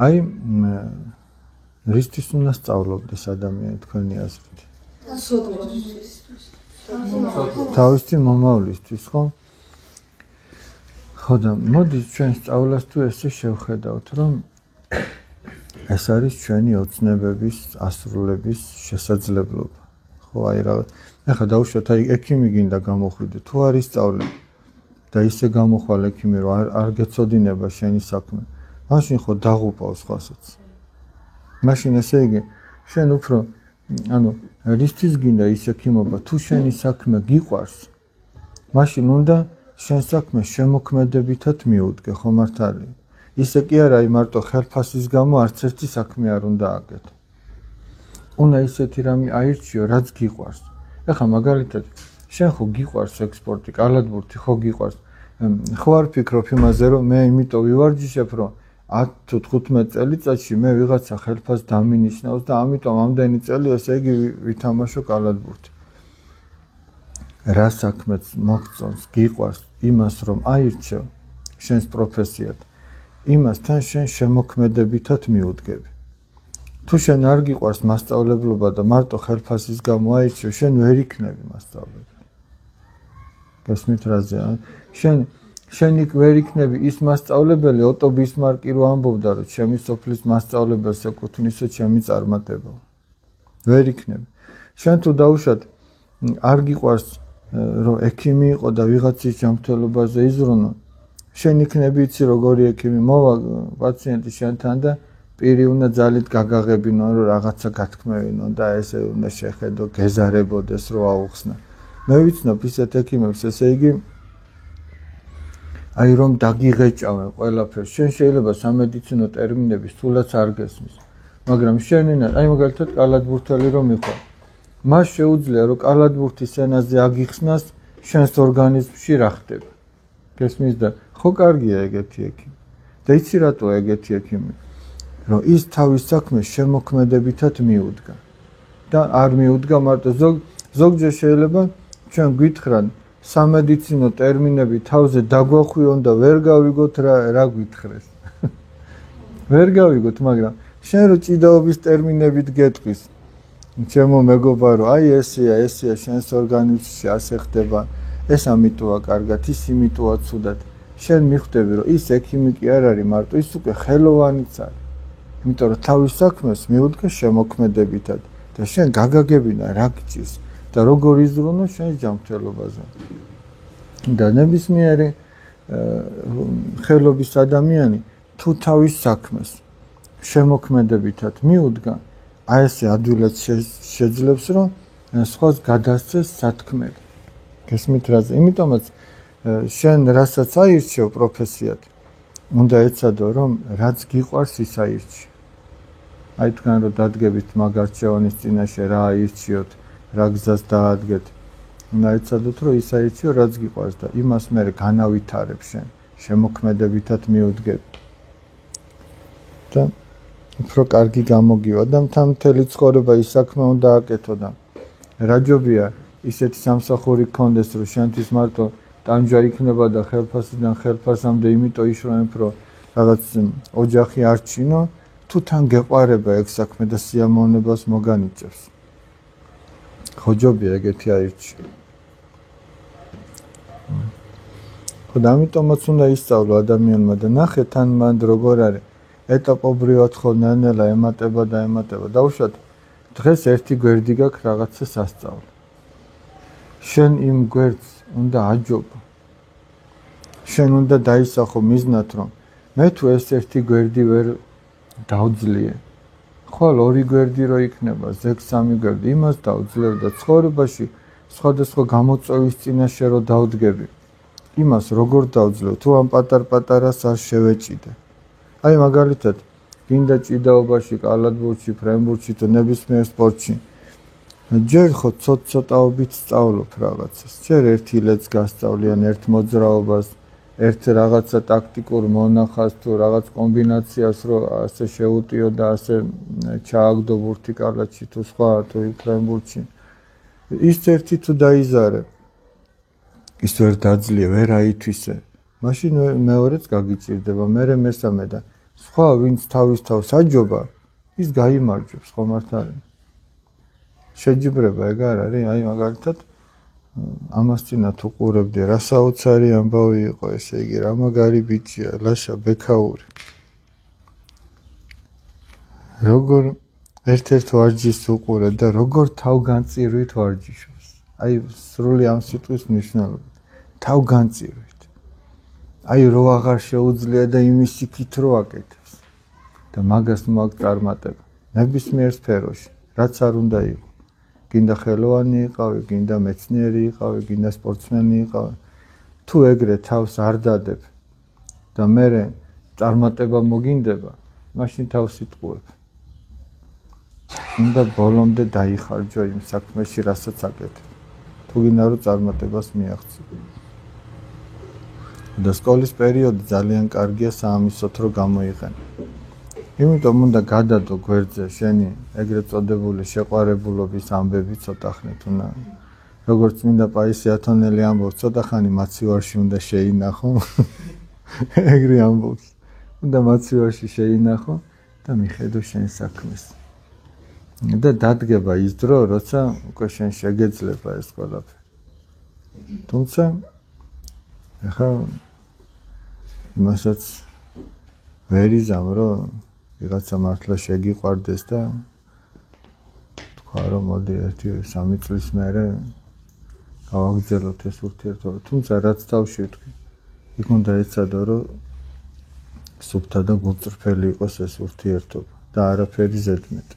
აი რისთვის უნდა სწავლობდეს ადამიანი თქვენი აზრით? თავისი მომავლისთვის, ხო? ხო და მოდის ჩვენ სწავლას თუ ესე შევხედავთ, რომ ეს არის ჩვენი ოცნებების ასრულების შესაძლებლობა. ხო, აი რაღაც. ეხლა დავუშვათ, აი ექიმი გინდა გამოხვიდე, თუ არ ისწავლე და ისე გამოხვალ ექიმი, რომ არ გეცოდინება შენი საქმე. მაშინ ხო დაღუპავ სხვასაც. მაშინ ესე იგი, შენ უფრო რისთვის გინდა ის ექიმობა, თუ შენი საქმე გიყვარს, მაშინ უნდა შენ საქმე შემოქმედებითად მიუდგე, ხო მართალია? ისე კი არა, აი მარტო ხელფასის გამო არც ერთი საქმე არ უნდა აკეთო. უნდა ისეთი რამე აირჩიო, რაც გიყვარს. ეხლა მაგალითად, შენ ხო გიყვარს ექსპორტი, კალათბურთი ხო გიყვარს. ხო არ ფიქრობ იმაზე, რომ მე იმიტომ ვივარჯიშებ, რომ 10 თუ 15 წელიწადში მე ვიღაცა ხელფასს დამინიშნავს და ამიტომ ამდენი წელი ესე იგი ვითამაშო კალათბურთი. რა საქმეც მოგწონს, გიყვარს იმას რომ აირჩევ შენს პროფესიად, იმასთან შენ შემოქმედებითად მიუდგები. თუ შენ არ გიყვარს მასწავლებლობა და მარტო ხელფასის გამო აირჩევ, შენ ვერ იქნები მასწავლებელი. გესმით რაზე? შენ იქ ვერ იქნები ის მასწავლებელი, ოტო ბისმარკი რო ამბობდა, რომ ჩემი სოფლის მასწავლებელს ეკუთვნისო ჩემი წარმატება. ვერ იქნები. შენ თუ დაუშვათ არ გიყვარს რომ ექიმი იყო და ვიღაცის ჯანმრთელობაზე იზრუნო, შენ იქნები იცი როგორი ექიმი, მოვა პაციენტი შენთან და პირი უნდა ძალით გაგაღებინო, რომ რაღაცა გათქმევინო და ესე უნდა შეხედო, გეზარებოდეს, რომ აუხსნა. მე ვიცნობ ისეთ ექიმებს, ესე იგი აი რომ დაგიღეჭავენ ყველაფერს. შენ შეიძლება სამედიცინო ტერმინები სულაც არ გესმის, მაგრამ შენ აი მაგალითად კალათბურთელი რომ იყო, მას შეუძლია რომ კალათბურთის ენაზე აგიხსნას შენს ორგანიზმში რა ხდება. გესმის და ხო კარგია ეგეთი ექიმი. და იცი რატო ეგეთი ექიმი? რომ ის თავის საქმეს შემოქმედებითად მიუდგა. და არ მიუდგა მარტო ზოგჯერ შეიძლება ჩვენ გითხრან სამედიცინო ტერმინები თავზე დაგვახვიონ და ვერ გავიგოთ რა გითხრეს. ვერ გავიგოთ, მაგრამ შენ რო ჭიდაობის ტერმინებით გეტყვის, ჩემო მეგობარო, აი ესეა შენს ორგანიზმში ასე ხდება, ეს ამიტოა კარგად, ის იმიტოა ცუდად. შენ მიხვდები, რომ ის ექიმი კი არ არის მარტო, ის უკვე ხელოვანიც არის. იმიტომ რომ თავის საქმეს მიუდგა შემოქმედებითად და შენ გაგაგებინა რა გჭირს და როგორ იზრუნო შენს ჯანმრთელობაზე. და ნებისმიერი ხელობის ადამიანი თუ თავის საქმეს შემოქმედებითად მიუდგა, აი ესე ადვილად შეძლებს რომ სხვას გადასცეს სათქმელი. გესმით რაზე? იმიტომაც შენ რასაც აირჩევ პროფესიად, უნდა ეცადო რომ რაც გიყვარს ის აირჩიო. აი თქვენ რომ დადგებით მაგარჩევანის წინაშე რა აირჩიოთ, რა გზას დაადგეთ, უნდა ეცადოთ რომ ის აირჩიო რაც გიყვარს და იმას მე განავითარებ შენ, შემოქმედებითად მიუდგებ. და უფრო კარგი გამოგივა და მთელი ცხოვრება ის საქმე უნდა აკეთო და რაჯობია ისეთი სამსახური გქონდეს რომ შენთვის მარტო ტანჯვა იქნება და ხელფასიდან ხელფასამდე იმიტომ იშრომებ რომ რაღაც ოჯახი არ ჩინო, თუ თან გეყარება ეგ საქმე და სიამოვნებას მოგანიჭებს. ხო ჯობია ეგეთი აირჩიო. ხო და ამიტომაც უნდა ისწავლო ადამიანმა და ნახე თან მანდ როგორ არის ეტაპობრივად ხო ნელ-ნელა ემატება და ემატება. დაუშვათ დღეს ერთი გვერდი გაქვს რაღაცა სასწავლო. შენ იმ გვერდს უნდა აჯობო. შენ უნდა დაისახო მიზნად რომ მე თუ ეს ერთი გვერდი ვერ დავძლიე, ხოლ ორი გვერდი რო იქნება, ზეგ სამი გვერდი, იმას დავძლევ და ცხოვრებაში სხვადასხვა გამოწვევის წინაშე რო დავდგები, იმას როგორ დავძლევ, თუ ამ პატარ-პატარას არ შევეჭიდე. აი მაგალითად, გინდა ჭიდაობაში, კალათბურთში, ფრენბურთში თუ ნებისმიერ სპორტში, ჯერ ხო ცოტ-ცოტაობით სწავლობ რაღაცას. ჯერ ერთ ილეთს გასწავლიან, ერთ მოძრაობას, ერთ რაღაცა ტაქტიკურ მონახას თუ რაღაც კომბინაციას რო ასე შეუტიო და ასე ჩააგდო ბურთი კალათში თუ სხვა თუ ფრენბურთში. ის ერთი თუ დაიზარე, ის ვერ დაძლია, ვერ აითვისე. მაშინ მეორეც გაგიჭირდება, მერე მესამე და სხვა ვინც თავის თავს აჯობა ის გაიმარჯვებს ხომ არ არის შეჯიბრება ეგ არ არის აი მაგალითად ამას წინათ უყურებდი რა საოცარი ამბავი იყო ესე იგი რა მაგარი ბიჭია ლაშა ბექაური როგორ ერთ-ერთ ვარჯიშს უყურე და როგორ თავგანწირვით ვარჯიშობს აი სრული ამ სიტყვის მნიშვნელობა თავგანწირვით აი რო აღარ შეუძლია და იმის იქით რო აკეთებს და მაგას მაგ წარმატება ნებისმიერ სფეროში რაც არ უნდა იყო გინდა ხელოვანი იყავი, გინდა მეცნიერი იყავი, გინდა სპორტსმენი იყავი. თუ ეგრე თავს არ დადებ და მერე წარმატება მოგინდება, მაშინ თავს იტყუებ. უნდა ბოლომდე დაიხარჯო იმ საქმეში, რასაც აკეთებ. თუ გინდა რომ წარმატებას მიაღწიო. და სკოლის პერიოდი ძალიან კარგია საამისოდ რომ გამოიყენო. იმიტომ უნდა გადადო გვერდზე შენი ეგრეთ წოდებული შეყვარებულობის ამბები ცოტა ხნით უნდა როგორც მინდა პაისი ათონელი ამბობს ცოტა ხანი მაცივარში უნდა შეინახო ეგრე ამბობს უნდა მაცივარში შეინახო და მიხედო შენ საქმეს და დადგება ის დრო როცა უკვე შენ შეგეძლება ეს ყველაფერი თუმცა ახლა იმასაც ვერ იზამ რომ ვიღაცა მართლა შეგიყვარდეს და თქვა რომ მოდი 1-3 წლის მერე გავაგრძელოთ ეს ურთიერთობა. თუმცა რაც თავში ვთქვი, იქ უნდა ეცადო რომ სუფთა და გულწრფელი იყოს ეს ურთიერთობა და არაფერი ზედმეტ.